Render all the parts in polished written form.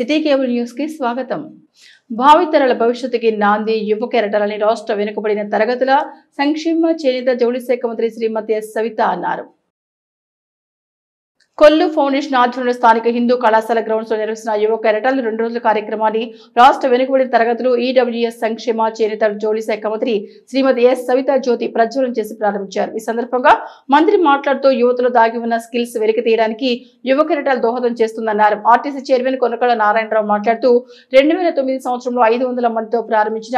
City cable news కి స్వాగతం. భావితరాల భవిష్యత్తుకి నాంది యువ కెరటాలని రాష్ట్ర వెనుకబడిన తరగతుల సంక్షేమ చేనేత జౌళి శాఖ మంత్రి శ్రీమతి ఎస్ సవిత అన్నారు. కొల్లు ఫౌండేషన్ ఆధ్వర్యంలో స్థానిక హిందూ కళాశాల గ్రౌండ్స్ లో నిర్వహించిన యువ కెరటాలు 2 రోజుల కార్యక్రమాన్ని రాష్ట్ర వెనుకబడిన తరగతులు ఈడబ్ల్యూఎస్ సంక్షేమ చేనేత జౌళి శాఖ మంత్రి శ్రీమతి ఎస్ సవిత జ్యోతి ప్రజ్వలన చేసి ప్రారంభించారు. ఈ సందర్భంగా మంత్రి మాట్లాడుతూ యువతలో దాగి ఉన్న స్కిల్స్ వెలికి తీయడానికి యువ కెరటాలు దోహదం చేస్తుందన్నారు. ఆర్టీసీ చైర్మన్ కొనకళ్ళ నారాయణరావు మాట్లాడుతూ 2009 సంవత్సరంలో 500 మందితో ప్రారంభించిన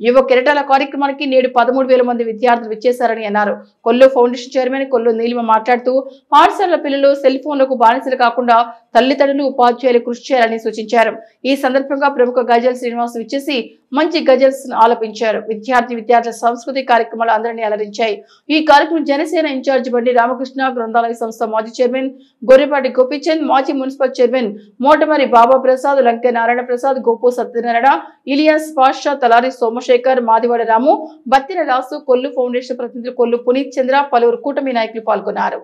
యువ కెరటాల కార్యక్రమానికి నేడు 13,000 మంది విద్యార్థులు విచ్చేశారని అన్నారు. కొల్లు ఫౌండేషన్ చైర్మన్ కొల్లు నీలిమ మాట్లాడుతూ పాఠశాలల పిల్లలు సెల్ ఫోన్లకు బానిసలు కాకుండా తల్లిదండ్రులు ఉపాధ్యాయులు కృషి చేయాలని సూచించారు. ఈ సందర్భంగా ప్రముఖ గజల్ శ్రీనివాస్ విచ్చేసి మంచి గజల్స్ ఆలపించారు. విద్యార్థుల సాంస్కృతిక కార్యక్రమాలు అందరినీ అలరించాయి. ఈ కార్యక్రమం జనసేన ఇన్ఛార్జి బండి రామకృష్ణ, గ్రంథాలయ సంస్థ మాజీ చైర్మన్ గొర్రెపాటి గోపీచంద్, మాజీ మున్సిపల్ చైర్మన్ మోటమరి బాబా ప్రసాద్, లంకె నారాయణ ప్రసాద్, గోపు సత్యనారాయణ, ఇలియాస్ పాషా, తలారి సోమశేఖర్, మాదివాడ రాము, బత్తిన దాసు, కొల్లు ఫౌండేషన్ ప్రతినిధులు కొల్లు పునీత్ చంద్ర, పలువురు కూటమి నాయకులు పాల్గొన్నారు.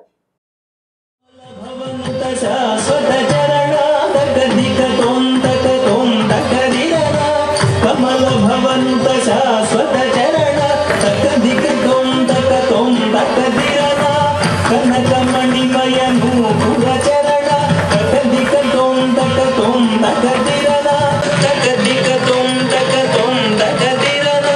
శాశ్వత చరణ తకదిక తోంతక తోంతకదిరన కమల భవంత శాశ్వత చరణ తకదిక తోంతక తోంతకదిరన కనకమణిమయ నూపుర చరణ తకదిక తోంతక తోంతకదిరన తకదిక తోంతక తోంతకదిరన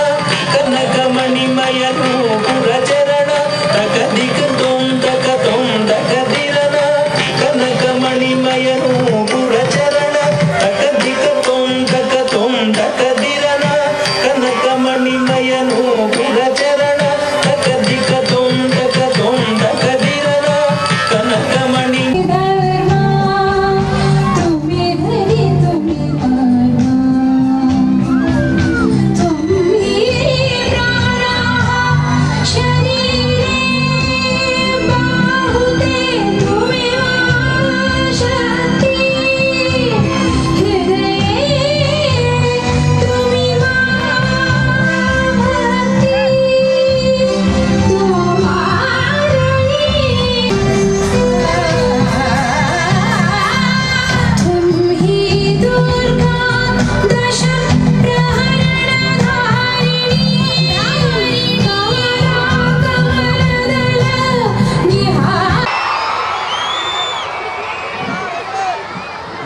కనకమణిమయ నూపుర చరణ తకదిక తోంతక తోంతకదిరన కనకమణిమయ నూపుర చరణ తకదిక తోంతక తోంతకదిరన కనకమణిమయ నూపుర చరణ తకదిక తోంతక తోంతకదిరన కనకమణి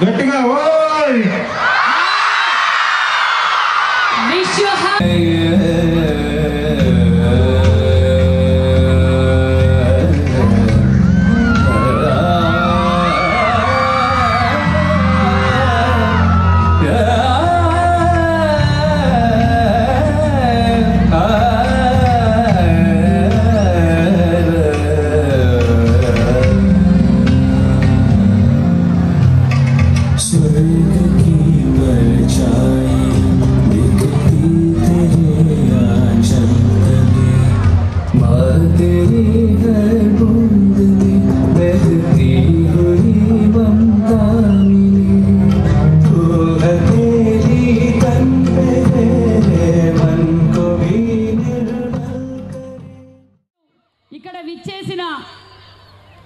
గట్టిగా ఓయ్ ఇక్కడ విచ్చేసిన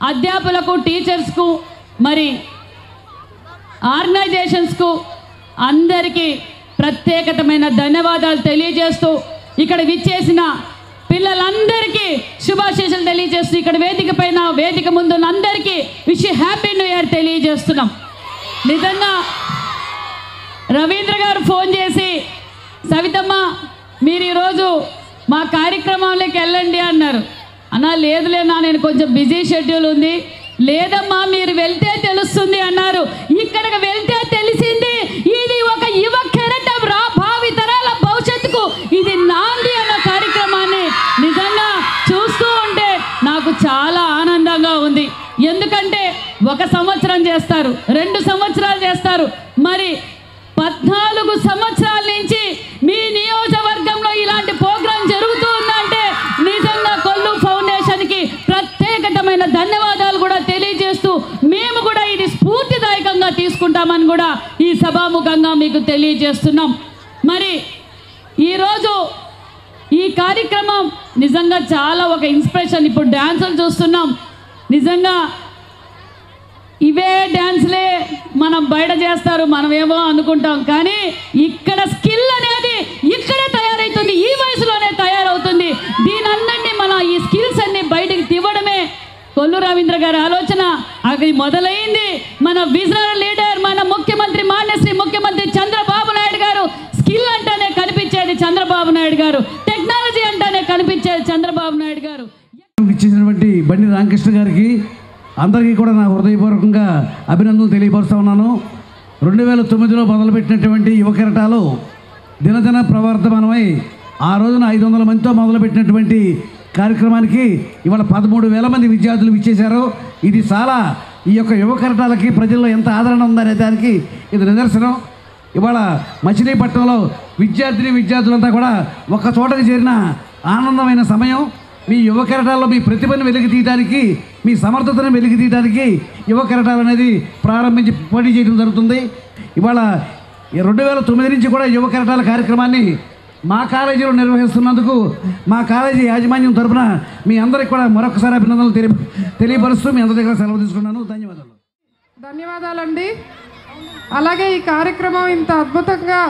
అధ్యాపకులకు, టీచర్స్కు, మరి ఆర్గనైజేషన్స్కు అందరికీ ప్రత్యేకమైన ధన్యవాదాలు తెలియజేస్తూ ఇక్కడ విచ్చేసిన పిల్లలందరికీ శుభాశీస్సులు తెలియజేస్తూ ఇక్కడ వేదిక ముందు అందరికీ విష్ హ్యాపీ న్యూ ఇయర్ తెలియజేస్తున్నాం. నిజంగా రవీంద్ర గారు ఫోన్ చేసి సవితమ్మ మీరు ఈరోజు మా కార్యక్రమంలోకి వెళ్ళండి అన్నారు. అన్నా లేదులేనా నేను కొంచెం బిజీ షెడ్యూల్ ఉంది. లేదమ్మా మీరు వెళ్తే తెలుస్తుంది అన్నారు. ఇక్కడికి వెళ్తే తెలిసింది ఇది ఒక యువ కెరటం భావి తరాల భవిష్యత్తుకు ఇది నాంది అన్న కార్యక్రమాన్ని నిజంగా చూస్తూ ఉంటే నాకు చాలా ఆనందంగా ఉంది. ఎందుకంటే 1 సంవత్సరం చేస్తారు, 2 సంవత్సరాలు చేస్తారు, మరి 14 సంవత్సరాల నుంచి మీ నియోజకవర్గంలో ఇలాంటి ప్రోగ్రాం జరుగుతూ ఉందంటే నిజంగా కొల్లు ఫౌండేషన్కి ప్రత్యేకమైన ధన్యవాదాలు కూడా తెలియజేస్తూ మేము కూడా ఇది స్ఫూర్తిదాయకంగా తీసుకుంటామని కూడా ఈ సభాముఖంగా మీకు తెలియజేస్తున్నాం. మరి ఈరోజు ఈ కార్యక్రమం నిజంగా చాలా ఒక ఇన్స్పిరేషన్. ఇప్పుడు డాన్సులు చూస్తున్నాం. నిజంగా ఇవే డ్యాన్స్లే మనం బయట చేస్తారు, మనమేమో అనుకుంటాం, కానీ ఇక్కడ స్కిల్ అనేది ఇక్కడే తయారవుతుంది, ఈ వయసులోనే తయారవుతుంది. దీనన్నింటినీ మనం ఈ స్కిల్స్ అన్ని బయటకు తీవడమే కొల్లు రవీంద్ర గారి ఆలోచన. అది మొదలైంది మన విజనరీ లీడర్, మన ముఖ్యమంత్రి మాన్యశ్రీ ముఖ్యమంత్రి చంద్రబాబు నాయుడు గారు. స్కిల్ అంటేనే కనిపించేది చంద్రబాబు నాయుడు గారు, టెక్నాలజీ అంటేనే కనిపించేది చంద్రబాబు నాయుడు గారు. ఇచ్చేసినటువంటి బండి రామకృష్ణ గారికి అందరికీ కూడా నా హృదయపూర్వకంగా అభినందనలు తెలియపరుస్తూ ఉన్నాను. 2009లో మొదలుపెట్టినటువంటి యువ కెరటాలు దినదిన ప్రవర్ధమానమై ఆ రోజున 500 మందితో మొదలుపెట్టినటువంటి కార్యక్రమానికి ఇవాళ 13,000 మంది విద్యార్థులు ఇచ్చేశారు. ఇది చాలా ఈ యొక్క యువ కెరటాలకి ప్రజల్లో ఎంత ఆదరణ ఉందనే దానికి ఇది నిదర్శనం. ఇవాళ మచిలీపట్నంలో విద్యార్థులంతా కూడా ఒక చోటకి చేరిన ఆనందమైన సమయం. మీ యువ కెరటాల్లో మీ ప్రతిభను వెలికి తీయడానికి, మీ సమర్థతను వెలికి తీయడానికి యువ కెరటాలు అనేది ప్రారంభించి పోటీ చేయడం జరుగుతుంది. ఇవాళ 2009 నుంచి కూడా యువ కెరటాల కార్యక్రమాన్ని మా కాలేజీలో నిర్వహిస్తున్నందుకు మా కాలేజీ యాజమాన్యం తరఫున మీ అందరికీ కూడా మరొకసారి అభినందనలు తెలియపరుస్తూ మీ అందరి దగ్గర సెలవు తీసుకున్నాను. ధన్యవాదాలండి. అలాగే ఈ కార్యక్రమం ఇంత అద్భుతంగా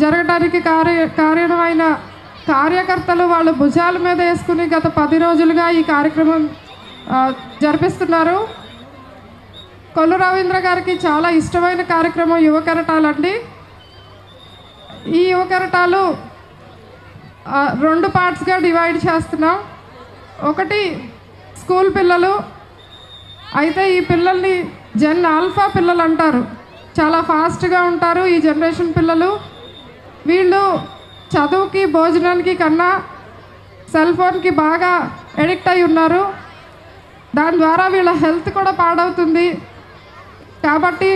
జరగడానికి కారణమైన కార్యకర్తలు వాళ్ళు భుజాల మీద వేసుకుని గత 10 రోజులుగా ఈ కార్యక్రమం జరిపిస్తున్నారు. కొల్లు రవీంద్ర గారికి చాలా ఇష్టమైన కార్యక్రమం యువ కెరటాలండి. ఈ యువ కెరటాలు 2 పార్ట్స్గా డివైడ్ చేస్తున్నాం. ఒకటి స్కూల్ పిల్లలు, అయితే ఈ పిల్లల్ని జెన్ ఆల్ఫా పిల్లలు అంటారు. చాలా ఫాస్ట్గా ఉంటారు ఈ జనరేషన్ పిల్లలు. వీళ్ళు చదువుకి భోజనానికి కన్నా సెల్ ఫోన్కి బాగా ఎడిక్ట్ అయి ఉన్నారు. దాని ద్వారా వీళ్ళ హెల్త్ కూడా పాడవుతుంది. కాబట్టి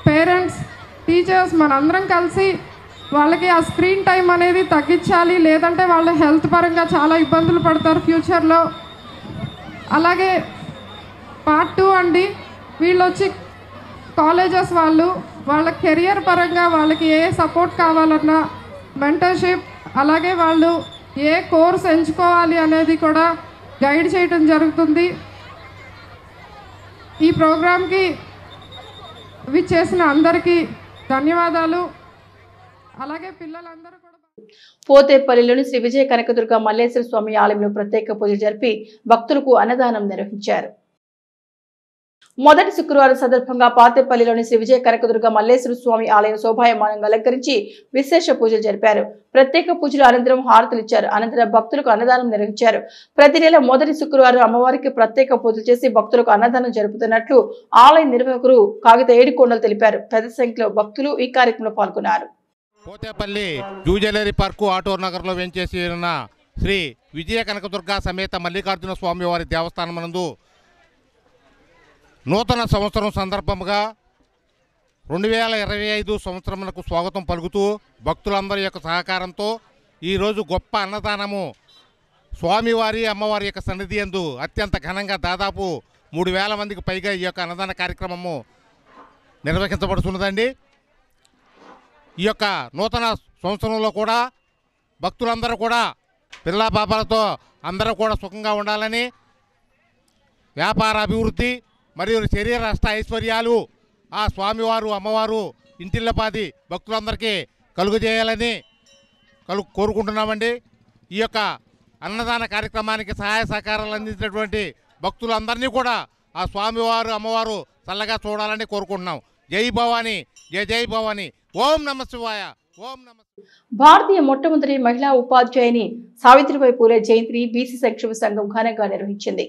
పేరెంట్స్, టీచర్స్ మనందరం కలిసి వాళ్ళకి ఆ స్క్రీన్ టైం అనేది తగ్గించాలి, లేదంటే వాళ్ళ హెల్త్ పరంగా చాలా ఇబ్బందులు పడతారు ఫ్యూచర్లో. అలాగే పార్ట్ 2 అండి, వీళ్ళు వచ్చి కాలేజెస్ వాళ్ళ కెరియర్ పరంగా వాళ్ళకి ఏ సపోర్ట్ కావాలన్నా మెంటర్షిప్, అలాగే వాళ్ళు ఏ కోర్స్ ఎంచుకోవాలి అనేది కూడా గైడ్ చేయడం జరుగుతుంది. ఈ ప్రోగ్రామ్కి విచ్చేసిన అందరికీ ధన్యవాదాలు. అలాగే పిల్లలందరూ కూడా పోతేపల్లిలోని శ్రీ విజయ కనకదుర్గ మల్లేశ్వర స్వామి ఆలయంలో ప్రత్యేక పూజలు జరిపి భక్తులకు అన్నదానం నిర్వహించారు. మొదటి శుక్రవారం సందర్భంగా పాతేపల్లిలోని శ్రీ విజయ కనకదుర్గ మల్లేశ్వర స్వామి ఆలయం శోభాయమానంగా అలంకరించి విశేష పూజలు జరిపారు. ప్రత్యేక పూజలు అనంతరం హారతులు ఇచ్చారు. అనంతరం భక్తులకు అన్నదానం నిర్వహించారు. ప్రతి నెల మొదటి శుక్రవారం అమ్మవారికి ప్రత్యేక పూజలు చేసి భక్తులకు అన్నదానం జరుపుతున్నట్లు ఆలయ నిర్వాహకులు కాగిత ఏడుకొండలు తెలిపారు. పెద్ద సంఖ్యలో భక్తులు ఈ కార్యక్రమంలో పాల్గొన్నారు. పోతేపల్లి జూజలేరి పార్కు ఆటోర్ నగర్లో వెంచేసి ఉన్న శ్రీ విజయ కనకదుర్గ సమేత మల్లికార్జున స్వామి వారి దేవస్థానం నందు నూతన సంవత్సరం సందర్భంగా 2025 సంవత్సరములకు స్వాగతం పలుకుతూ భక్తులందరి యొక్క సహకారంతో ఈరోజు గొప్ప అన్నదానము స్వామివారి అమ్మవారి యొక్క సన్నిధి యందు అత్యంత ఘనంగా దాదాపు 3,000 మందికి పైగా ఈ యొక్క అన్నదాన కార్యక్రమము నిర్వహించబడుతున్నదండి. ఈ యొక్క నూతన సంవత్సరంలో కూడా భక్తులందరూ కూడా పిల్లా పాపాలతో అందరూ కూడా సుఖంగా ఉండాలని, వ్యాపార అభివృద్ధి మరియు శరీర అష్ట ఐశ్వర్యాలు ఆ స్వామివారు అమ్మవారు ఇంటిల్లపాది భక్తులందరికీ కలుగజేయాలని కోరుకుంటున్నామండి. ఈ యొక్క అన్నదాన కార్యక్రమానికి సహాయ సహకారాలు అందించినటువంటి భక్తులందరినీ కూడా ఆ స్వామివారు అమ్మవారు చల్లగా చూడాలని కోరుకుంటున్నాం. జై భవాని, జై జై భవాని. ఓం నమః శివాయ. ఓం నమః. భారతీయ మొట్టమొదటి మహిళా ఉపాధ్యాయుని సావిత్రిబాయి పూలే జయంతిని బీసీ సంక్షేమ సంఘం ఘనంగా నిర్వహించింది.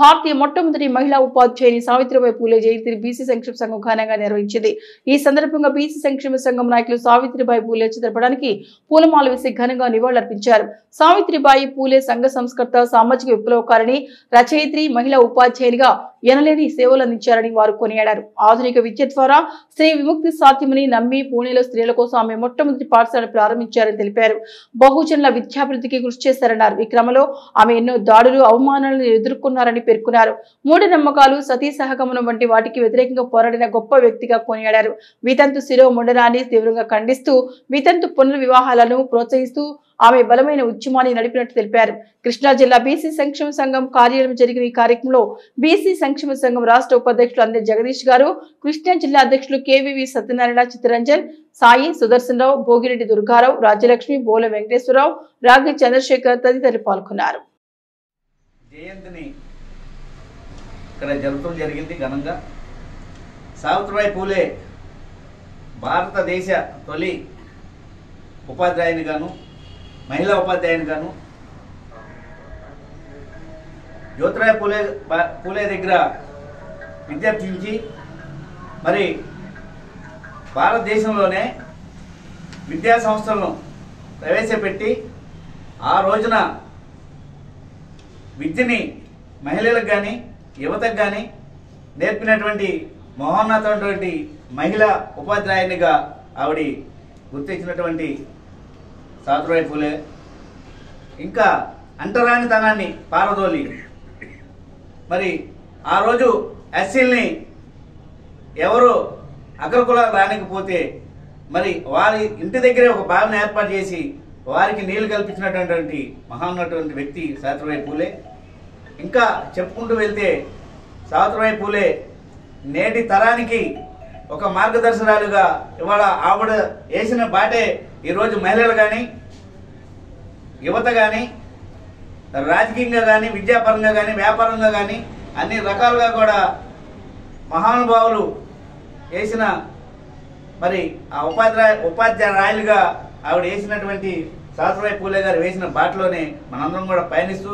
భారతీయ మొట్టమొదటి మహిళా ఉపాధ్యాయుని సావిత్రిబాయి పూలే జయంతిని బీసీ సంక్షేమ సంఘం ఘనంగా నిర్వహించింది. ఈ సందర్భంగా బీసీ సంక్షేమ సంఘం నాయకులు సావిత్రిబాయి పూలే చిత్రపటానికి పూలమాల వేసి ఘనంగా నివాళులర్పించారు. సావిత్రిబాయి పూలే సంఘ సంస్కర్త, సామాజిక విప్లవకారిణి, రచయిత్రి, మహిళా ఉపాధ్యాయునిగా ఎనలేని సేవలు అందించారని వారు కొనియాడారు. ఆధునిక విద్య ద్వారా స్త్రీ విముక్తి సాధ్యమని నమ్మి పూణేలో స్త్రీల కోసం ఆమె మొట్టమొదటి పాఠశాలను ప్రారంభించారని తెలిపారు. బహుజనుల విద్యాభివృద్ధికి కృషి చేశారన్నారు. ఈ క్రమంలో ఆమె ఎన్నో దాడులు, అవమానాలను ఎదుర్కొన్నారని అని పేర్కొన్నారు. మూఢనమ్మకాలు, సతీ సహగమనం వంటి వాటికి వ్యతిరేకంగా పోరాడిన గొప్ప వ్యక్తిగా కొనియాడారు. వితంతు శిరోముండనాన్ని తీవ్రంగా ఖండిస్తూ వితంతు పునర్వివాహాలను ప్రోత్సహిస్తూ ఆమె బలమైన ఉద్యమాన్ని నడిపినట్టు తెలిపారు. కృష్ణా జిల్లా బీసీ సంక్షేమ సంఘం కార్యాలయం జరిగిన ఈ కార్యక్రమంలో బీసీ సంక్షేమ సంఘం రాష్ట్ర ఉపాధ్యక్షులు అందె జగదీష్ గారు, కృష్ణా జిల్లా అధ్యక్షులు కేవీవి సత్యనారాయణ, చిత్తరంజన్, సాయి, సుదర్శనరావు, భోగిరెడ్డి దుర్గారావు, రాజ్యలక్ష్మి, బోల వెంకటేశ్వరరావు, రాగి చంద్రశేఖర్ తదితరులు పాల్గొన్నారు. జయంతిని ఇక్కడ జరపడం జరిగింది ఘనంగా. సావిత్రిబాయి పూలే భారతదేశ తొలి ఉపాధ్యాయుని గాను, మహిళా ఉపాధ్యాయుని గాను, జ్యోతిరావు పూలే దగ్గర విద్యార్థించి మరి భారతదేశంలోనే విద్యా సంస్థలను ప్రవేశపెట్టి ఆ రోజున విద్యని మహిళలకు కానీ యువతకు కానీ నేర్పినటువంటి మహోన్నతమైనటువంటి మహిళా ఉపాధ్యాయునిగా ఆవిడ గుర్తించినటువంటి సావిత్రిబాయి పూలే. ఇంకా అంటరానితనాన్ని పారదోలి మరి ఆ రోజు ఎస్సీల్ని ఎవరు అగ్రకులాలు రానికపోతే మరి వారి ఇంటి దగ్గరే ఒక భావన ఏర్పాటు చేసి వారికి నీళ్లు కల్పించినటువంటి మహాన్నటువంటి వ్యక్తి సావిత్రిబాయి పూలే. ఇంకా చెప్పుకుంటూ వెళ్తే సావిత్రిబాయి పూలే నేటి తరానికి ఒక మార్గదర్శనాలుగా ఇవాళ ఆవిడ వేసిన బాటే ఈరోజు మహిళలు కానీ యువత కానీ రాజకీయంగా కానీ విద్యాపరంగా కానీ వ్యాపారంగా కానీ అన్ని రకాలుగా కూడా మహానుభావులు వేసిన మరి ఆ ఉపాధ్యాయులుగా ఆవిడ వేసినటువంటి సావిత్రిబాయి పూలే గారు వేసిన బాటలోనే మనందరం కూడా పయనిస్తూ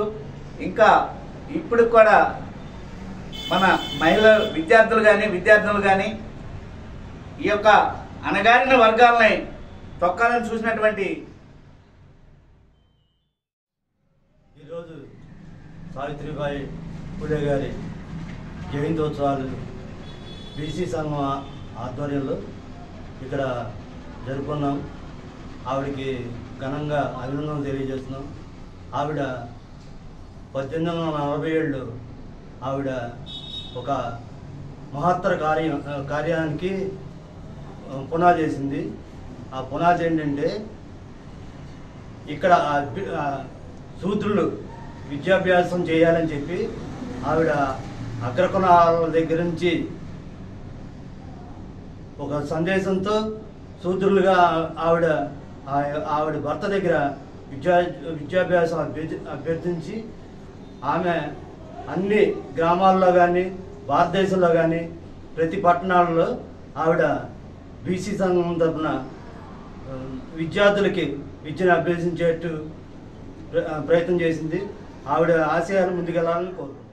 ఇంకా ఇప్పుడు కూడా మన మహిళా విద్యార్థులు కానీ విద్యార్థులు కానీ ఈ యొక్క అణగారిన వర్గాలని తొక్కాలని చూసినటువంటి ఈరోజు సావిత్రిబాయి పూలే గారి జయంతోత్సవాలు బీసీ సంఘం ఆధ్వర్యంలో ఇక్కడ జరుపుకున్నాం. ఆవిడకి ఘనంగా అభినందనలు తెలియజేస్తున్నాం. ఆవిడ 1847 ఆవిడ ఒక మహత్తర కార్యానికి పునాది వేసింది. ఆ పునాది ఏంటంటే ఇక్కడ శూద్రులు విద్యాభ్యాసం చేయాలని చెప్పి ఆవిడ అగ్రకులాల దగ్గర నుంచి ఒక సందేశంతో శూద్రులుగా ఆవిడ భర్త దగ్గర విద్యాభ్యాసం అభ్యర్థించి ఆమె అన్ని గ్రామాల్లో కానీ భారతదేశంలో కానీ ప్రతి పట్టణాల్లో ఆవిడ బీసీ సంఘం తరఫున విద్యార్థులకి విద్యను అభ్యసించేట్టు ప్రయత్నం చేసింది. ఆవిడ ఆశయాలు ముందుకెళ్లాలని కోరుకుంటున్నాను.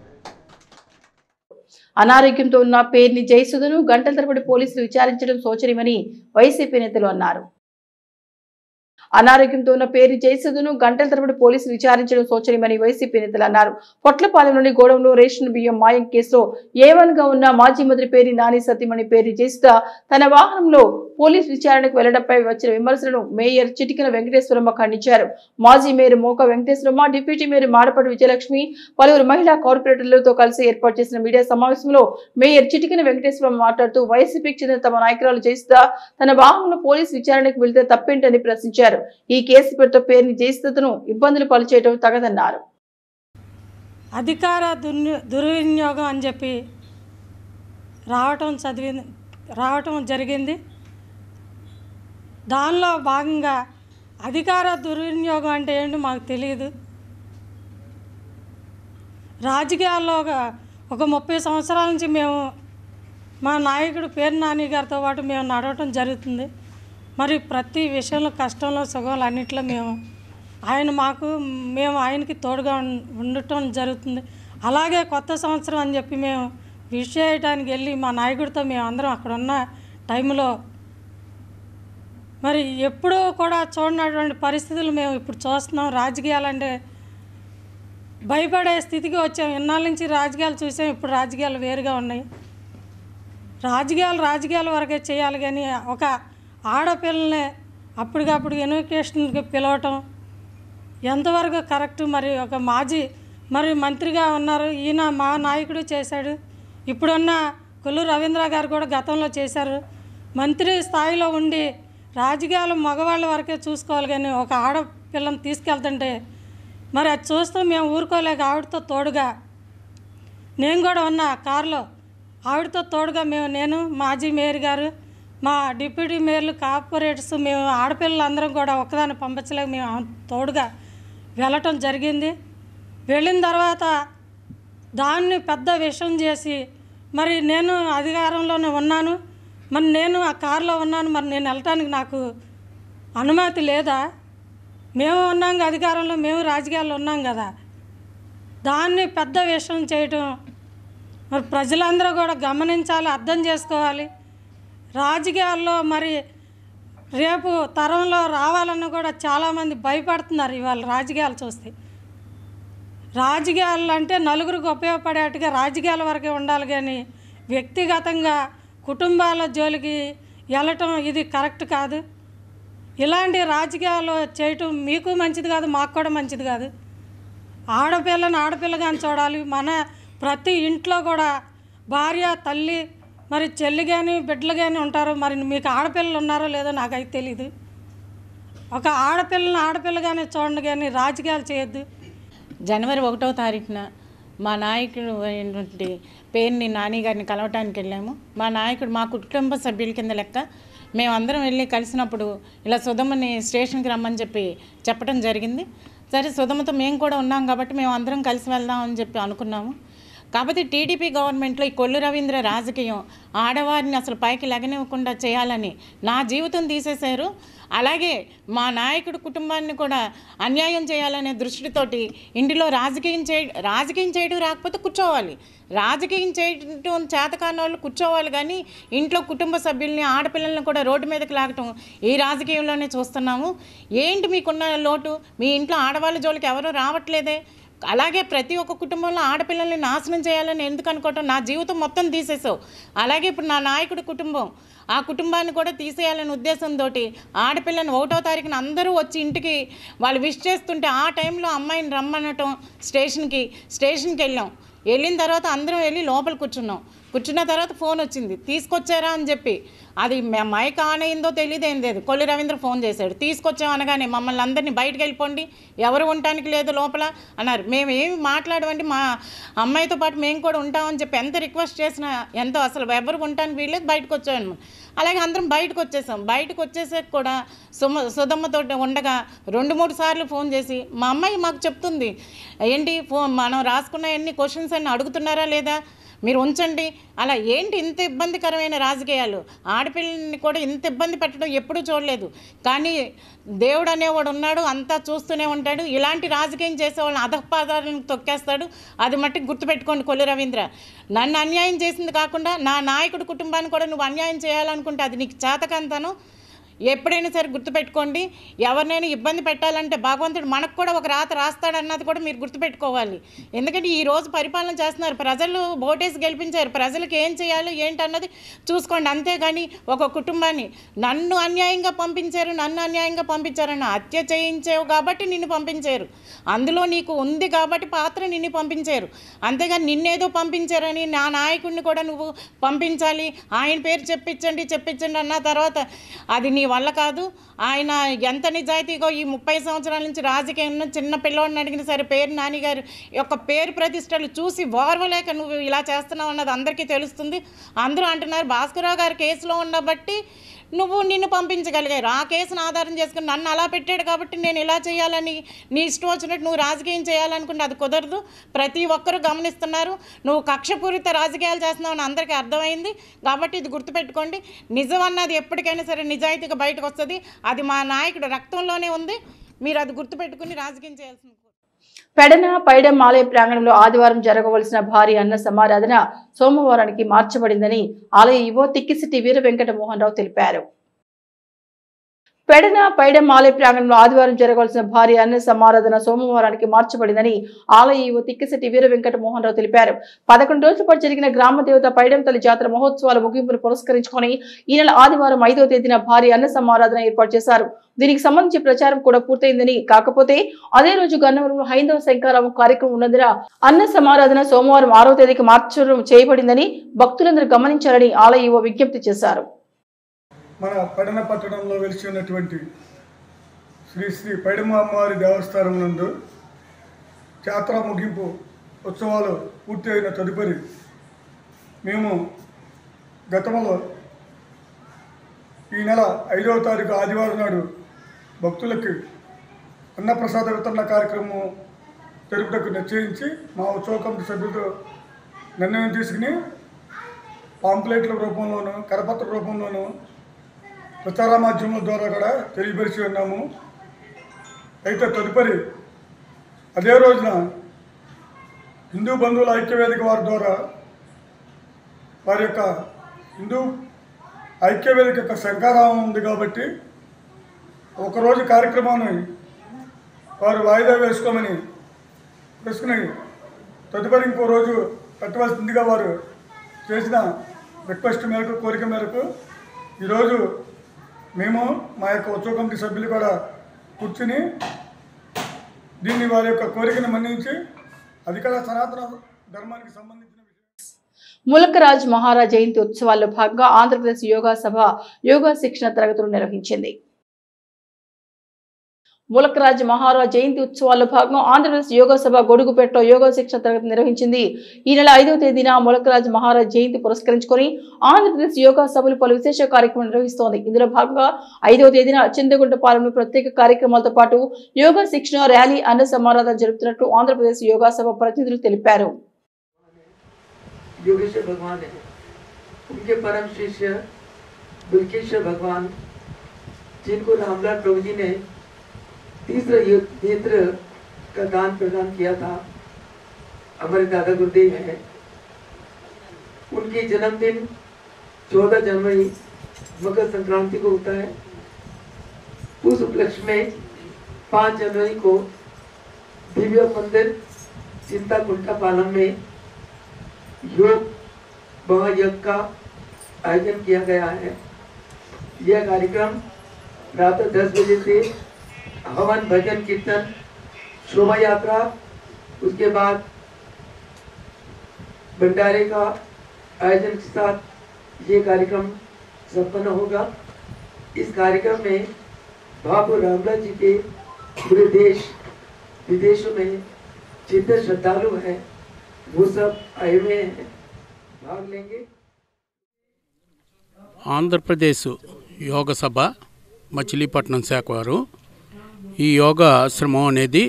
అనారోగ్యంతో ఉన్న పేర్ని జయసుధను గంటల తరబడి పోలీసులు విచారించడం శోచనీయమని వైసీపీ నేతలు అన్నారు. అనారోగ్యంతో ఉన్న పేరు జయసుధను గంటల తరబడి పోలీసులు విచారించడం శోచనీయమని వైసీపీ నేతలు అన్నారు. పొట్లపాలెంలోని గోడౌన్లో రేషన్ బియ్యం మాయం కేసులో A1 గా ఉన్న మాజీ మంత్రి పేరు నాని సతీమణి పేరు జయసుధ తన వాహనంలో పోలీసు విచారణకు వెళ్లడంపై వచ్చిన విమర్శలను మేయర్ చిటికెన వెంకటేశ్వరమ్మ ఖండించారు. మాజీ mayor Moka Venkateswaramma, deputy mayor Madapati Vijayalakshmi, పలువురు మహిళా కార్పొరేటర్లతో కలిసి ఏర్పాటు చేసిన మీడియా సమావేశంలో మేయర్ చిటికెన వెంకటేశ్వరమ్మ మాట్లాడుతూ వైసీపీకి చెందిన తమ నాయకురాలు జయసుధ తన వాహనంలో పోలీసు విచారణకు వెళ్తే తప్పేంటని ప్రశ్నించారు. ఈ కేసు పేరుతో పేరుని జయసుధను ఇబ్బందులు పాల్చేయడం తగదన్నారు. అధికార దుర్వినియోగం అని చెప్పి రావటం జరిగింది. దానిలో భాగంగా అధికార దుర్వినియోగం అంటే ఏంటో మాకు తెలియదు. రాజకీయాల్లో ఒక 30 సంవత్సరాల నుంచి మేము మా నాయకుడు పేరు నాని గారితో పాటు మేము నడవటం జరుగుతుంది. మరి ప్రతి విషయంలో కష్టంలో సుఖంలో అన్నింటిలో మేము ఆయనకి తోడుగా ఉండటం జరుగుతుంది. అలాగే కొత్త సంవత్సరం అని చెప్పి మేము విష్ చేయడానికి వెళ్ళి మా నాయకుడితో మేము అందరం అక్కడ ఉన్న టైంలో మరి ఎప్పుడూ కూడా చూడనటువంటి పరిస్థితులు మేము ఇప్పుడు చూస్తున్నాం. రాజకీయాలంటే భయపడే స్థితికి వచ్చాం. ఇన్నాళ్ళ నుంచి రాజకీయాలు చూసాం, ఇప్పుడు రాజకీయాలు వేరుగా ఉన్నాయి. రాజకీయాల వరకే చేయాలి కానీ ఒక ఆడపిల్లల్ని అప్పటికప్పుడు ఎన్వికేషన్కి పిలవటం ఎంతవరకు కరెక్ట్? మరి ఒక మాజీ మరి మంత్రిగా ఉన్నారు. ఈయన మా నాయకుడు చేశాడు. ఇప్పుడున్న కొల్లు రవీంద్ర గారు కూడా గతంలో చేశారు. మంత్రి స్థాయిలో ఉండి రాజకీయాలు మగవాళ్ళ వరకే చూసుకోవాలి, కానీ ఒక ఆడపిల్లని తీసుకెళ్తుంటే మరి అది చూస్తూ మేము ఊరుకోలేక ఆవిడతో తోడుగా నేను కూడా ఉన్నా కారులో. ఆవిడతో తోడుగా నేను మాజీ మేయర్ గారు, మా డిప్యూటీ మేయర్లు, కార్పొరేటర్స్, మేము ఆడపిల్లలందరం కూడా ఒక్కదాన్ని పంపించలేక మేము తోడుగా వెళ్ళటం జరిగింది. వెళ్ళిన తర్వాత దాన్ని పెద్ద విషయం చేసి మరి నేను అధికారంలోనే ఉన్నాను, మరి నేను ఆ కారులో ఉన్నాను, మరి నేను వెళ్ళటానికి నాకు అనుమతి లేదా? మేము ఉన్నాం అధికారంలో, మేము రాజకీయాల్లో ఉన్నాం కదా. దాన్ని పెద్ద విషయం చేయటం మరి ప్రజలందరూ కూడా గమనించాలి, అర్థం చేసుకోవాలి. రాజకీయాల్లో మరి రేపు తరంలో రావాలన్న కూడా చాలామంది భయపడుతున్నారు ఇవాళ రాజకీయాలు చూస్తే. రాజకీయాలు అంటే నలుగురికి ఉపయోగపడేట్టుగా రాజకీయాల వరకే ఉండాలి, కానీ వ్యక్తిగతంగా కుటుంబాల జోలికి వెళ్ళటం ఇది కరెక్ట్ కాదు. ఇలాంటి రాజకీయాలు చేయటం మీకు మంచిది కాదు, మాకు కూడా మంచిది కాదు. ఆడపిల్లని ఆడపిల్లగాని చూడాలి. మన ప్రతి ఇంట్లో కూడా భార్య, తల్లి, మరి చెల్లి కానీ బిడ్డలు కానీ ఉంటారు. మరి మీకు ఆడపిల్లలు ఉన్నారో లేదో నాకైతే తెలీదు. ఒక ఆడపిల్లని ఆడపిల్లగానే చూడండి, కానీ రాజకీయాలు చేయొద్దు. జనవరి 1వ తారీఖున మా నాయకుడు అయినటువంటి పేరుని నాని గారిని కలవటానికి వెళ్ళాము. మా నాయకుడు మా కుటుంబ సభ్యుల కింద లెక్క. మేమందరం వెళ్ళి కలిసినప్పుడు ఇలా సుధమ్మని స్టేషన్కి రమ్మని చెప్పడం జరిగింది. సరే, సుధమ్మతో మేము కూడా ఉన్నాం కాబట్టి మేము అందరం కలిసి వెళ్దామని చెప్పి అనుకున్నాము. కాకపోతే టీడీపీ గవర్నమెంట్లో ఈ కొల్లు రవీంద్ర రాజకీయం ఆడవారిని అసలు పైకి లెగనివ్వకుండా చేయాలని నా జీవితం తీసేశారు. అలాగే మా నాయకుడు కుటుంబాన్ని కూడా అన్యాయం చేయాలనే దృష్టితోటి ఇంటిలో రాజకీయం చేయడం రాకపోతే కూర్చోవాలి, రాజకీయం చేయడం చేతకాని వాళ్ళు కూర్చోవాలి, కానీ ఇంట్లో కుటుంబ సభ్యుల్ని ఆడపిల్లల్ని కూడా రోడ్డు మీదకి లాగటం ఈ రాజకీయంలోనే చూస్తున్నాము. ఏంటి మీకున్న లోటు? మీ ఇంట్లో ఆడవాళ్ళ జోలికి ఎవరూ రావట్లేదే. అలాగే ప్రతి ఒక్క కుటుంబంలో ఆడపిల్లల్ని నాశనం చేయాలని ఎందుకు అనుకోవటం? నా జీవితం మొత్తం తీసేసావు. అలాగే ఇప్పుడు నా నాయకుడి కుటుంబం, ఆ కుటుంబాన్ని కూడా తీసేయాలనే ఉద్దేశంతో ఆడపిల్లని 1వ తారీఖున అందరూ వచ్చి ఇంటికి వాళ్ళు విష్ చేస్తుంటే ఆ టైంలో అమ్మాయిని రమ్మనటం స్టేషన్కి వెళ్ళిన తర్వాత అందరం వెళ్ళి లోపల కూర్చున్న తర్వాత ఫోన్ వచ్చింది, తీసుకొచ్చారా అని చెప్పి. అది మైక్ ఆన్ అయిందో తెలియదు, ఏం లేదు. కొల్లు రవీంద్ర ఫోన్ చేశాడు, తీసుకొచ్చాం అనగానే మమ్మల్ని అందరినీ బయటకు వెళ్ళిపోండి, ఎవరు ఉండటానికి లేదు లోపల అన్నారు. మేము ఏమి మాట్లాడమండి, మా అమ్మాయితో పాటు మేము కూడా ఉంటామని చెప్పి ఎంత రిక్వెస్ట్ చేసినా ఎంతో అసలు ఎవరు ఉండటానికి వీళ్ళేది బయటకు వచ్చామన్నమాట. అలాగే అందరం బయటకు వచ్చేసాం. బయటకు వచ్చేసాక కూడా సుధమ్మతో ఉండగా 2-3 సార్లు ఫోన్ చేసి మా అమ్మాయి మాకు చెప్తుంది, ఏంటి మనం రాసుకున్న ఎన్ని క్వశ్చన్స్ అన్ని అడుగుతున్నారా లేదా, మీరు ఉంచండి. అలా ఏంటి ఇంత ఇబ్బందికరమైన రాజకీయాలు? ఆడపిల్లని కూడా ఇంత ఇబ్బంది పెట్టడం ఎప్పుడూ చూడలేదు. కానీ దేవుడు అనేవాడు ఉన్నాడు, అంతా చూస్తూనే ఉంటాడు. ఇలాంటి రాజకీయం చేసే వాళ్ళని అధపాదాలను తొక్కేస్తాడు. అది మట్టికి గుర్తుపెట్టుకోండి కొల్లు రవీంద్ర. నన్ను అన్యాయం చేసింది కాకుండా నా నాయకుడి కుటుంబాన్ని కూడా నువ్వు అన్యాయం చేయాలనుకుంటే అది నీకు చేతకంతను. ఎప్పుడైనా సరే గుర్తుపెట్టుకోండి, ఎవరినైనా ఇబ్బంది పెట్టాలంటే భగవంతుడు మనకు కూడా ఒక రాత రాస్తాడన్నది కూడా మీరు గుర్తుపెట్టుకోవాలి. ఎందుకంటే ఈరోజు పరిపాలన చేస్తున్నారు, ప్రజలు ఓటేసి గెలిపించారు, ప్రజలకు ఏం చేయాలో ఏంటన్నది చూసుకోండి. అంతేగాని ఒక కుటుంబాన్ని నన్ను అన్యాయంగా పంపించారని హత్య చేయించావు కాబట్టి నిన్ను పంపించారు, అందులో నీకు ఉంది కాబట్టి పాత్ర నిన్ను పంపించారు. అంతేగాని నిన్నేదో పంపించారని నా నాయకుడిని కూడా నువ్వు పంపించాలి, ఆయన పేరు చెప్పించండి అన్న తర్వాత అది నీ వల్ల కాదు. ఆయన ఎంత నిజాయితీగా ఈ 30 సంవత్సరాల నుంచి రాజకీయంలో చిన్న పిల్లోడిని అడిగిన సరే పేరు నాని గారి యొక్క పేరు ప్రతిష్టలు చూసి ఓర్వలేక నువ్వు ఇలా చేస్తున్నావు అన్నది అందరికీ తెలుస్తుంది. అందరూ అంటున్నారు భాస్కరరావు గారి కేసులో ఉండబట్టి నిన్ను పంపించగలిగారు. ఆ కేసును ఆధారం చేసుకుని నన్ను అలా పెట్టాడు కాబట్టి నేను ఇలా చేయాలని నీ ఇష్టం వచ్చినట్టు నువ్వు రాజకీయం చేయాలనుకుంటే అది కుదరదు. ప్రతి ఒక్కరూ గమనిస్తున్నారు, నువ్వు కక్షపూరిత రాజకీయాలు చేస్తున్నావు అని అందరికీ అర్థమైంది. కాబట్టి ఇది గుర్తుపెట్టుకోండి, నిజం అన్నది ఎప్పటికైనా సరే నిజాయితీగా బయటకు వస్తుంది. అది మా నాయకుడు రక్తంలోనే ఉంది. మీరు అది గుర్తుపెట్టుకుని రాజకీయం చేయాల్సింది. పెడన పైడెం ఆలయ ప్రాంగణంలో ఆదివారం జరగవలసిన భారీ అన్న సమారాధన సోమవారానికి మార్చబడిందని ఆలయ ఈవో తిక్కిశెట్టి వీర వెంకట మోహన్ రావు తెలిపారు. పెడన పైడెం ఆలయ ప్రాంగణంలో ఆదివారం జరగాల్సిన భారీ అన్న సమారాధన సోమవారానికి మార్చబడిందని ఆలయ ఈవో తిక్కిశెట్టి వీర వెంకట మోహన్ రావు తెలిపారు. 11 రోజుల పాటు జరిగిన గ్రామ దేవత పైడెం తల్లి జాతర మహోత్సవాల ముగింపును పురస్కరించుకొని ఈ నెల ఆదివారం 5వ తేదీన భారీ అన్న సమారాధన ఏర్పాటు చేశారు. దీనికి సంబంధించి ప్రచారం కూడా పూర్తయిందని, కాకపోతే అదే రోజు గన్నవరంలో హైందవ శంకారావం కార్యక్రమం ఉన్నందున అన్న సమారాధన సోమవారం 6వ తేదీకి మార్చడం చేయబడిందని భక్తులందరూ గమనించాలని ఆలయ ఈవో విజ్ఞప్తి చేశారు. మన పడన పట్టణంలో వెలిసి ఉన్నటువంటి శ్రీ శ్రీ పైడమ్మ అమ్మవారి దేవస్థానం నందు జాతర ముగింపు ఉత్సవాలు పూర్తి అయిన తదుపరి మేము గతంలో ఈ నెల 5వ తారీఖు ఆదివారం నాడు భక్తులకి అన్నప్రసాద వితరణ కార్యక్రమం జరుపుటకు నిశ్చయించి మా ఉత్సవ కమిటీ సభ్యులతో నిర్ణయం తీసుకుని పాంప్లెట్ల రూపంలోనూ కరపత్ర రూపంలోనూ ప్రచార మాధ్యమాల ద్వారా కూడా తెలియపరిచి ఉన్నాము. అయితే తదుపరి అదే రోజున హిందూ బంధువుల ఐక్యవేదిక వారి ద్వారా వారి యొక్క హిందూ ఐక్యవేదిక యొక్క శంకారావం ఉంది కాబట్టి ఒకరోజు కార్యక్రమాన్ని వారు వాయిదా వేసుకుని తదుపరి ఇంకో రోజు పెట్టవలసిందిగా వారు చేసిన రిక్వెస్ట్ మేరకు కోరిక మేరకు ఈరోజు మేము మా యొక్క ఉత్సవ కమిటీ సభ్యులు కూడా కూర్చుని దీన్ని వారి యొక్క కోరికను మన్నించి అధికార సనాతన ధర్మానికి సంబంధించిన ములకరాజ్ మహారాజ్ జయంతి ఉత్సవాల్లో భాగంగా ఆంధ్రప్రదేశ్ యోగా సభ యోగా శిక్షణ తరగతులు నిర్వహించింది. ములకరాజ్ మహారాజ్ జయంతి ఉత్సవాల్లో భాగంగా ఆంధ్రప్రదేశ్ యోగా సభ గొడుగుపేటలో యోగా శిక్షణ తరగతి నిర్వహించింది. ఈ నెల 5వ తేదీన ములకరాజ్ మహారాజ్ జయంతి పురస్కరించుకొని ఆంధ్రప్రదేశ్ యోగా సభలు పలు విశేష కార్యక్రమాలు నిర్వహిస్తోంది. ఇందులో భాగంగా 5వ తేదీన చింతగుంటపాలెంలో ప్రత్యేక కార్యక్రమాలతో పాటు యోగా శిక్షణ ర్యాలీ అన్న సమారాధన జరుపుతున్నట్లు ఆంధ్రప్రదేశ్ యోగా సభ ప్రతినిధులు తెలిపారు. तीसरा नेत्र का दान प्रदान किया था हमारे दादा गुरुदेव हैं। उनकी जन्मदिन 14 जनवरी मकर संक्रांति को होता है। उस उपलक्ष्य में 5 जनवरी को दिव्य मंदिर चिंताकुंटापालम में योग महायज्ञ का आयोजन किया गया है। यह कार्यक्रम रात 10 बजे से हवन भजन कीर्तन शोभा यात्रा उसके बाद भंडारे का आयोजन के साथ ये कार्यक्रम संपन्न होगा। इस कार्यक्रम में बाबू रामलाल जी के पूरे देश विदेशों में जितने श्रद्धालु हैं वो सब आए हुए हैं, भाग लेंगे। ఆంధ్రప్రదేశ్ యోగ సభ మచిలీపట్నం శాఖ వారు ఈ యోగా ఆశ్రమం అనేది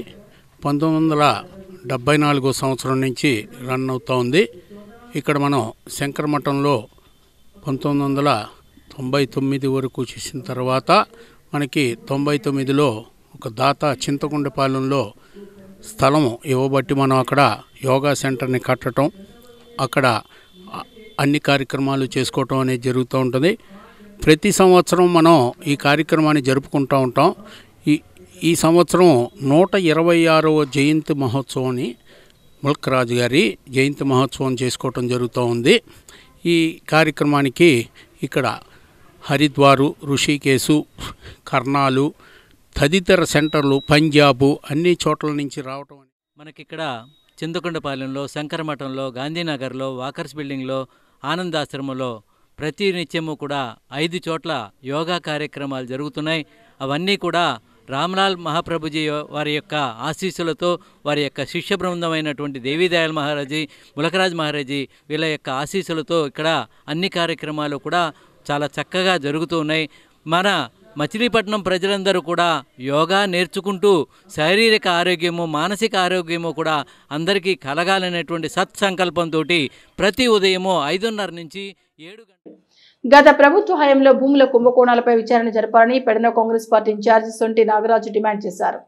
1974 సంవత్సరం నుంచి రన్ అవుతూ ఉంది. ఇక్కడ మనం శంకరమఠంలో 1999 వరకు చేసిన తర్వాత మనకి 99లో ఒక దాత చింతకుండపాలెంలో స్థలం ఇవ్వబట్టి మనం అక్కడ యోగా సెంటర్ని కట్టడం, అక్కడ అన్ని కార్యక్రమాలు చేసుకోవటం అనేది జరుగుతూ ఉంటుంది. ప్రతి సంవత్సరం మనం ఈ కార్యక్రమాన్ని జరుపుకుంటూ ఉంటాం. ఈ సంవత్సరం 126వ జయంతి మహోత్సవాన్ని ముల్కరాజు గారి జయంతి మహోత్సవం చేసుకోవటం జరుగుతూ ఉంది. ఈ కార్యక్రమానికి ఇక్కడ హరిద్వారు, ఋషికేశు, కర్నాలు తదితర సెంటర్లు, పంజాబు అన్ని చోట్ల నుంచి రావటం. మనకిక్కడ చింతకొండపాలెంలో, శంకరమఠంలో, గాంధీనగర్లో, వాకర్స్ బిల్డింగ్లో, ఆనందాశ్రమంలో ప్రతి నిత్యము కూడా 5 చోట్ల యోగా కార్యక్రమాలు జరుగుతున్నాయి. అవన్నీ కూడా రామ్లాల్ మహాప్రభుజీ వారి యొక్క ఆశీస్సులతో, వారి యొక్క శిష్య బృందమైనటువంటి దేవీదయాల్ మహారాజీ, ములకరాజ్ మహారాజీ వీళ్ళ యొక్క ఆశీస్సులతో ఇక్కడ అన్ని కార్యక్రమాలు కూడా చాలా చక్కగా జరుగుతూ ఉన్నాయి. మన మచిలీపట్నం ప్రజలందరూ కూడా యోగా నేర్చుకుంటూ శారీరక ఆరోగ్యము, మానసిక ఆరోగ్యము కూడా అందరికీ కలగాలనేటువంటి సత్సంకల్పంతో ప్రతి ఉదయము 5:30 నుంచి 7 గంటల గత ప్రభుత్వ హయాంలో భూముల కుంభకోణాలపై విచారణ జరపాలని పెడన కాంగ్రెస్ పార్టీ ఇన్ఛార్జి సొంటి నాగరాజు డిమాండ్ చేశారు.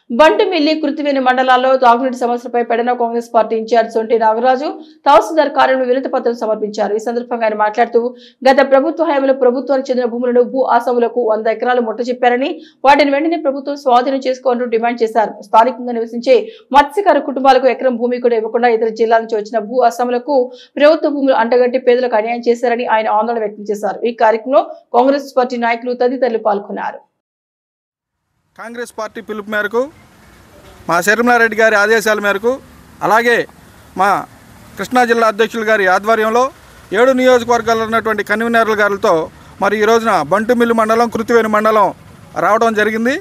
బంటుమిల్లి కృతివేణి మండలాల్లో తాగునీటి సమస్యలపై పెడన కాంగ్రెస్ పార్టీ ఇన్ఛార్జ్ సొంటి నాగరాజు తహసీల్దార్ కార్యాలయంలో వినతి పత్రం సమర్పించారు. ఈ సందర్భంగా ఆయన మాట్లాడుతూ గత ప్రభుత్వ హయాంలో ప్రభుత్వానికి చెందిన భూములను భూ ఆసాములకు 100 ఎకరాలు ముట్టజెప్పారని వాటిని వెంటనే ప్రభుత్వం స్వాధీనం చేసుకోవాలని డిమాండ్ చేశారు. స్థానికంగా నివసించే మత్స్యకార కుటుంబాలకు ఎకరం భూమి కూడా ఇవ్వకుండా ఇతర జిల్లాల నుంచి వచ్చిన భూ ఆసాములకు ప్రభుత్వ భూములు అంటగట్టి పేదలకు అన్యాయం చేశారని ఆయన ఆందోళన వ్యక్తం చేశారు. ఈ కార్యక్రమంలో కాంగ్రెస్ పార్టీ నాయకులు తదితరులు పాల్గొన్నారు. కాంగ్రెస్ పార్టీ పిలుపు మేరకు మా శర్మిలారెడ్డి గారి ఆదేశాల మేరకు అలాగే మా కృష్ణా జిల్లా అధ్యక్షులు గారి ఆధ్వర్యంలో 7 నియోజకవర్గాల్లో ఉన్నటువంటి కన్వీనర్ల గారితో మరి ఈ రోజున బంటుమిల్లి మండలం కృతివేణి మండలం రావడం జరిగింది.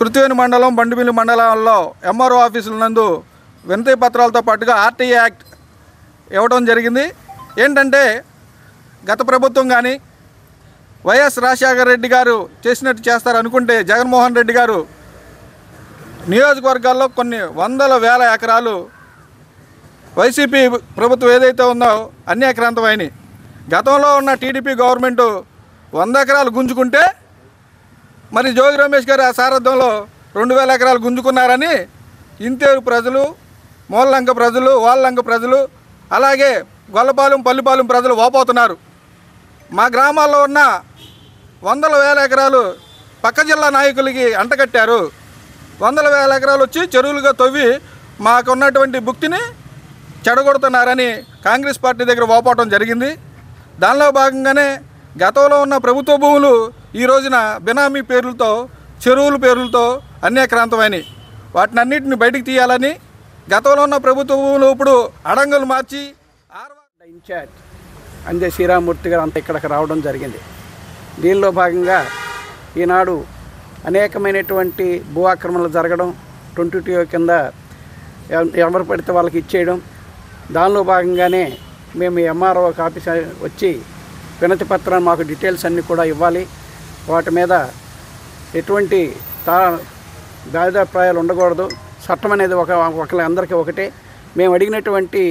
కృతివేణి మండలం బంటుమిల్లి మండలాల్లో ఎంఆర్ఓ ఆఫీసుల నందు వినతి పత్రాలతో పాటుగా ఆర్టీఐ యాక్ట్ ఇవ్వడం జరిగింది. ఏంటంటే గత ప్రభుత్వం కానీ వైఎస్ రాజశేఖర రెడ్డి గారు చేసినట్టు చేస్తారు అనుకుంటే జగన్మోహన్ రెడ్డి గారు నియోజకవర్గాల్లో కొన్ని వందల వేల ఎకరాలు వైసీపీ ప్రభుత్వం ఏదైతే ఉందో అన్యాక్రాంతమైనవి. గతంలో ఉన్న టీడీపీ గవర్నమెంటు 100 ఎకరాలు గుంజుకుంటే మరి జోగి రమేష్ గారి సారథ్యంలో 2000 ఎకరాలు గుంజుకున్నారని ఇంతేరు ప్రజలు, మూలలంక ప్రజలు, వాళ్ళంక ప్రజలు, అలాగే గొల్లపాలెం పల్లిపాలెం ప్రజలు వాపోతున్నారు. మా గ్రామాల్లో ఉన్న వందల వేల ఎకరాలు పక్క జిల్లా నాయకులకి అంటగట్టారు. వందల వేల ఎకరాలు వచ్చి చెరువులుగా తవ్వి మాకున్నటువంటి భుక్తిని చెడగొడుతున్నారని కాంగ్రెస్ పార్టీ దగ్గర వాపోవటం జరిగింది. దానిలో భాగంగానే గతంలో ఉన్న ప్రభుత్వ భూములు ఈ రోజున బినామీ పేర్లతో, చెరువుల పేర్లతో అన్యాక్రాంతమైనవి. వాటిని అన్నింటిని బయటికి తీయాలని గతంలో ఉన్న ప్రభుత్వ భూములు ఇప్పుడు అడంగులు మార్చి ఇన్ఛార్జ్ అంజయ్ శ్రీరామూర్తి గారు అంతా ఇక్కడికి రావడం జరిగింది. దీనిలో భాగంగా ఈనాడు అనేకమైనటువంటి భూ ఆక్రమణలు జరగడం, 22 కింద ఎవరు పడితే వాళ్ళకి ఇచ్చేయడం, దానిలో భాగంగానే మేము ఎంఆర్ఓ ఆఫీస్ వచ్చి వినతి పత్రాన్ని మాకు డీటెయిల్స్ అన్నీ కూడా ఇవ్వాలి. వాటి మీద ఎటువంటి భేదాభిప్రాయాలు ఉండకూడదు. చట్టం అనేది అందరికీ ఒకటే. మేము అడిగినటువంటి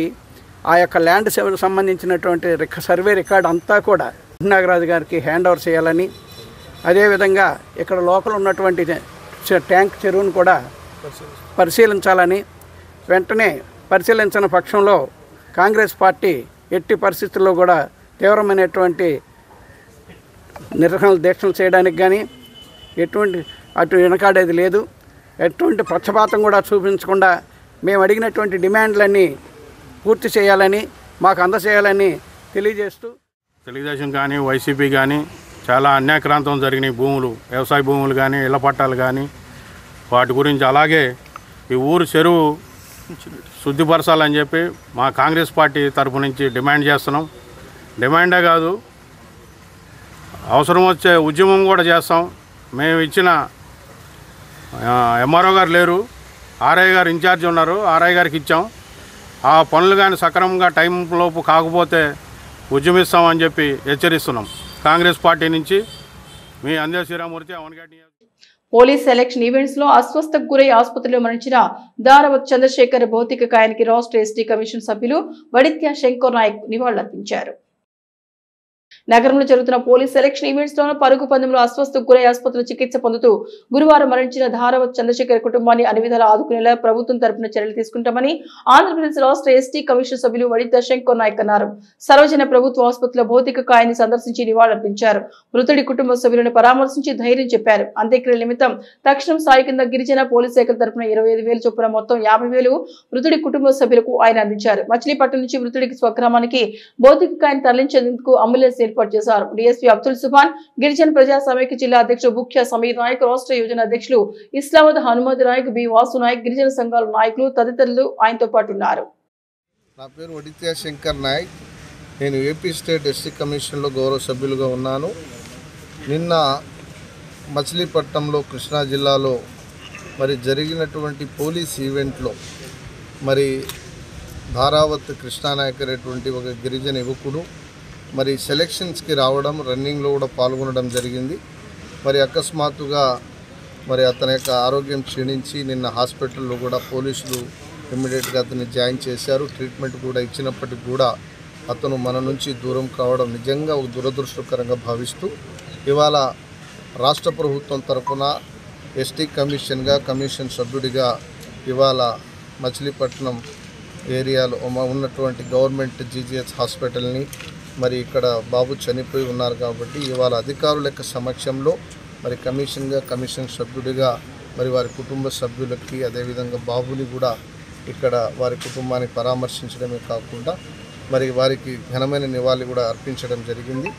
ఆ యొక్క ల్యాండ్ సేవకు సంబంధించినటువంటి సర్వే రికార్డు అంతా కూడా నాగరాజు గారికి హ్యాండ్ ఓవర్ చేయాలని, అదేవిధంగా ఇక్కడ లోకల్ ఉన్నటువంటి ట్యాంక్ చెరువును కూడా పరిశీలించాలని, వెంటనే పరిశీలించిన పక్షంలో కాంగ్రెస్ పార్టీ ఎట్టి పరిస్థితుల్లో కూడా తీవ్రమైనటువంటి నిరసనలు దీక్షలు చేయడానికి కానీ ఎటువంటి అటు వెనకాడేది లేదు. ఎటువంటి పక్షపాతం కూడా చూపించకుండా మేము అడిగినటువంటి డిమాండ్లన్నీ పూర్తి చేయాలని, మాకు అందజేయాలని తెలియజేస్తూ, తెలుగుదేశం కానీ వైసీపీ కానీ చాలా అన్యాక్రాంతం జరిగిన భూములు, వ్యవసాయ భూములు కానీ, ఇళ్ల పట్టాలు కానీ, వాటి గురించి అలాగే ఈ ఊరు చెరువు శుద్ధిపరచాలని చెప్పి మా కాంగ్రెస్ పార్టీ తరఫు నుంచి డిమాండ్ చేస్తున్నాం. డిమాండే కాదు, అవసరం వచ్చే ఉద్యమం కూడా చేస్తాం. మేము ఇచ్చిన ఎంఆర్ఓ గారు లేరు, ఆర్ఐ గారు ఇన్ఛార్జ్ ఉన్నారు, ఆర్ఐ గారికి ఇచ్చాం. ఆ పనులు కానీ సక్రమంగా టైంలోపు కాకపోతే ఉద్యమిస్తామని చెప్పి హెచ్చరిస్తున్నాం. కాంగ్రెస్ పార్టీ నుంచి మీ Anjay Sriramurthy, Avanigadda. Police selection events లో అస్వస్థకు గురై ఆసుపత్రిలో మరణించిన దారవత్ చంద్రశేఖర్ భౌతిక కాయానికి రాష్ట్ర ఎస్టీ కమిషన్ సభ్యులు వడిత్య శంకర్ నాయక్ నివాళులర్పించారు. నగరంలో జరుగుతున్న పోలీస్ సెలక్షన్ ఈవెంట్స్ లోనూ పరుగు పందెంలో అస్వస్థకు గురై ఆసుపత్రిలో చికిత్స పొందుతూ గురువారం మరణించిన ధారావత్ చంద్రశేఖర్ కుటుంబాన్ని అన్ని విధాలా ఆదుకునేలా ప్రభుత్వం తరపున చర్యలు తీసుకుంటామని ఆంధ్రప్రదేశ్ రాష్ట్ర ఎస్టీ కమిషన్ సభ్యులు వడిత్య శంకర్ నాయక్ అన్నారు. సర్వజన ప్రభుత్వ ఆసుపత్రిలో భౌతిక కాయాన్ని సందర్శించి నివాళులర్పించారు. మృతుడి కుటుంబ సభ్యులను పరామర్శించి ధైర్యం చెప్పారు. అంత్యక్రియల నిమిత్తం తక్షణం సాయి కింద గిరిజన పోలీస్ శాఖ తరపున 25,000 చొప్పున మొత్తం 50,000 మృతుడి కుటుంబ సభ్యులకు ఆయన అందించారు. మచిలీపట్నం నుంచి మృతుడికి స్వగ్రామానికి భౌతిక కాయాన్ని తరలించేందుకు అంబులెన్స్ ఏర్పాటు చేశారు. డిఎస్పీ అబ్దుల్ సుబాన్, గిరిజన ప్రజా సమైక్య జిల్లా అధ్యక్షుడు బుఖ్యా సమీర్ నాయక్, రాష్ట్ర యువజన అధ్యక్షులు ఇస్లామద్ హనుమద్ నాయక్, బి వాసు నాయక్, గిరిజన సంఘాల నాయకులు తదితరులు ఆయనతో పాటు ఉన్నారు. నా పేరు వడిత్య శంకర్ నాయక్. నేను ఏపీ స్టేట్ ఎస్సీ కమిషన్లో గౌరవ సభ్యులుగా ఉన్నాను. నిన్న మచిలీపట్నంలో కృష్ణా జిల్లాలో మరి జరిగినటువంటి పోలీస్ ఈవెంట్లో మరి ధారావత్ కృష్ణానాయక్ అనేటువంటి ఒక గిరిజన యువకుడు మరి సెలక్షన్స్కి రావడం, రన్నింగ్లో కూడా పాల్గొనడం జరిగింది. మరి అకస్మాత్తుగా మరి అతని యొక్క ఆరోగ్యం క్షీణించి నిన్న హాస్పిటల్లో కూడా పోలీసులు ఇమ్మీడియట్గా అతన్ని జాయిన్ చేశారు. ట్రీట్మెంట్ కూడా ఇచ్చినప్పటికీ కూడా అతను మన నుంచి దూరం కావడం నిజంగా ఒక దురదృష్టకరంగా భావిస్తూ ఇవాళ రాష్ట్ర ప్రభుత్వం తరఫున ఎస్టీ కమిషన్గా కమిషన్ సభ్యుడిగా ఇవాళ మచిలీపట్నం ఏరియాలో ఉన్నటువంటి గవర్నమెంట్ జీజీహెచ్ హాస్పిటల్ని మరి ఇక్కడ బాబు చనిపోయి ఉన్నారు కాబట్టి ఇవాళ అధికారుల యొక్క సమక్షంలో మరి కమిషన్గా కమిషన్ సభ్యుడిగా మరి వారి కుటుంబ సభ్యులకి అదేవిధంగా బాబుని కూడా ఇక్కడ వారి కుటుంబాన్ని పరామర్శించడమే కాకుండా మరి వారికి ఘనమైన నివాళి కూడా అర్పించడం జరిగింది.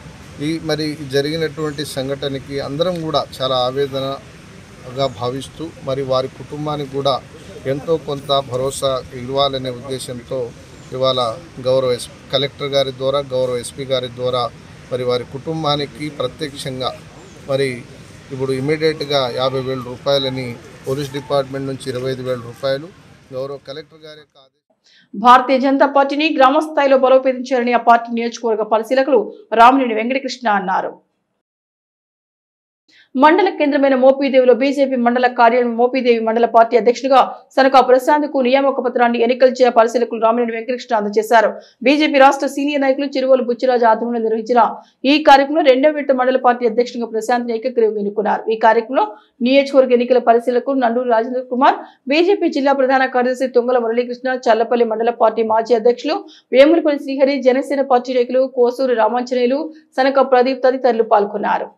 మరి జరిగినటువంటి సంఘటనకి అందరం కూడా చాలా ఆవేదనగా భావిస్తూ మరి వారి కుటుంబానికి కూడా ఎంతో కొంత భరోసా ఇవ్వాలనే ఉద్దేశంతో ఇవాళ గౌరవ కలెక్టర్ గారి ద్వారా గౌరవ ఎస్పీ గారి ద్వారా మరి వారి కుటుంబానికి ప్రత్యక్షంగా మరి ఇప్పుడు ఇమీడియట్గా 50,000 రూపాయలని పోలీస్ డిపార్ట్మెంట్ నుంచి 25,000 రూపాయలు గౌరవ కలెక్టర్ గారి భారతీయ జనతా పార్టీని గ్రామ స్థాయిలో బలోపేతం చేయాలని ఆ పార్టీ నియోజకవర్గ పరిశీలకులు రామినేని వెంకటకృష్ణ అన్నారు. మండల కేంద్రమైన మోపిదేవిలో బీజేపీ మండల కార్యాలయం మోపిదేవి మండల పార్టీ అధ్యక్షుడిగా సనకా ప్రశాంత్ కు నియామక పత్రాన్ని ఎన్నికల పరిశీలకులు రామినేని వెంకటకృష్ణ అందజేశారు. బీజేపీ రాష్ట్ర సీనియర్ నాయకులు చిరువోలు బుచ్చిరాజు ఆధ్వర్యంలో నిర్వహించిన ఈ కార్యక్రమంలో 2వ విడత మండల పార్టీ అధ్యక్షుడిగా ప్రశాంత్ ఏకగ్రీవం ఎన్నుకున్నారు. ఈ కార్యక్రమంలో నియోజకవర్గ ఎన్నికల పరిశీలకులు నండూరు రాజేంద్ర కుమార్, బీజేపీ జిల్లా ప్రధాన కార్యదర్శి తుంగల మురళీకృష్ణ, చల్లపల్లి మండల పార్టీ మాజీ అధ్యక్షులు వేములపల్లి శ్రీహరి, జనసేన పార్టీ నాయకులు కోసూరు రామాంజనేయులు, సనకా ప్రదీప్ తదితరులు పాల్గొన్నారు.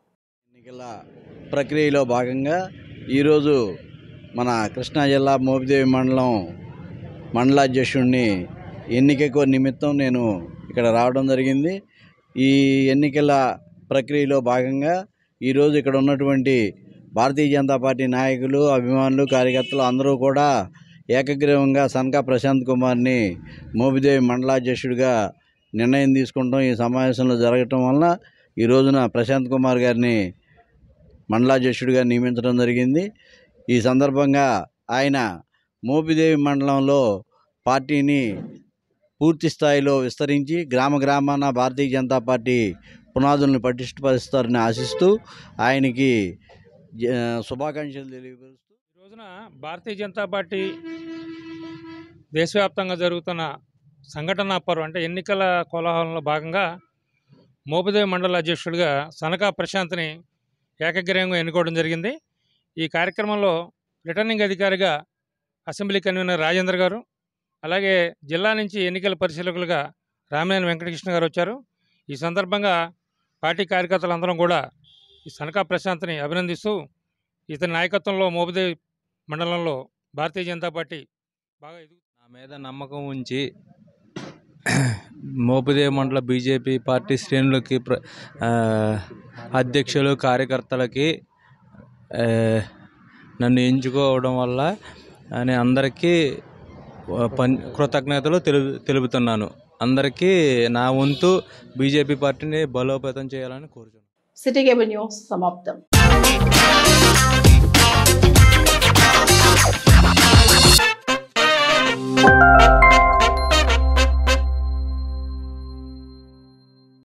ప్రక్రియలో భాగంగా ఈరోజు మన కృష్ణా జిల్లా మోపిదేవి మండలం మండలాధ్యక్షుడిని ఎన్నిక నిమిత్తం నేను ఇక్కడ రావడం జరిగింది. ఈ ఎన్నికల ప్రక్రియలో భాగంగా ఈరోజు ఇక్కడ ఉన్నటువంటి భారతీయ జనతా పార్టీ నాయకులు, అభిమానులు, కార్యకర్తలు అందరూ కూడా ఏకగ్రీవంగా సనకా ప్రశాంత్ కుమార్ని మోపిదేవి మండలాధ్యక్షుడిగా నిర్ణయం తీసుకుంటాం. ఈ సమావేశంలో జరగటం వలన ఈ రోజున ప్రశాంత్ కుమార్ గారిని మండలాధ్యక్షుడిగా నియమించడం జరిగింది. ఈ సందర్భంగా ఆయన మోపిదేవి మండలంలో పార్టీని పూర్తి స్థాయిలో విస్తరించి గ్రామ గ్రామాన భారతీయ జనతా పార్టీ పునాదులను పటిష్టపరుస్తారని ఆశిస్తూ ఆయనకి శుభాకాంక్షలు తెలియపరుస్తూ ఈ రోజున భారతీయ జనతా పార్టీ దేశవ్యాప్తంగా జరుగుతున్న సంఘటనా పర్వం అంటే ఎన్నికల కోలాహలంలో భాగంగా మోపిదేవి మండల అధ్యక్షుడిగా సనకా ప్రశాంత్ని ఏకగ్రీవంగా ఎన్నుకోవడం జరిగింది. ఈ కార్యక్రమంలో రిటర్నింగ్ అధికారిగా అసెంబ్లీ కన్వీనర్ రాజేంద్ర గారు, అలాగే జిల్లా నుంచి ఎన్నికల పరిశీలకులుగా రామినేని వెంకటకృష్ణ గారు వచ్చారు. ఈ సందర్భంగా పార్టీ కార్యకర్తలందరం కూడా ఈ సనకా ప్రశాంత్ని అభినందిస్తూ ఇతని నాయకత్వంలో మోపిదేవి మండలంలో భారతీయ జనతా పార్టీ బాగా నా మీద నమ్మకం ఉంచి మోపిదేవి మండల బీజేపీ పార్టీ శ్రేణులకి అధ్యక్షులు కార్యకర్తలకి నన్ను ఎంచుకోవడం వల్ల నేను అందరికీ కృతజ్ఞతలు తెలుపుతున్నాను. అందరికీ నా వంతు బీజేపీ పార్టీని బలోపేతం చేయాలని కోరుతున్నాను. సిటీ కేబుల్ న్యూస్ సమాప్తం.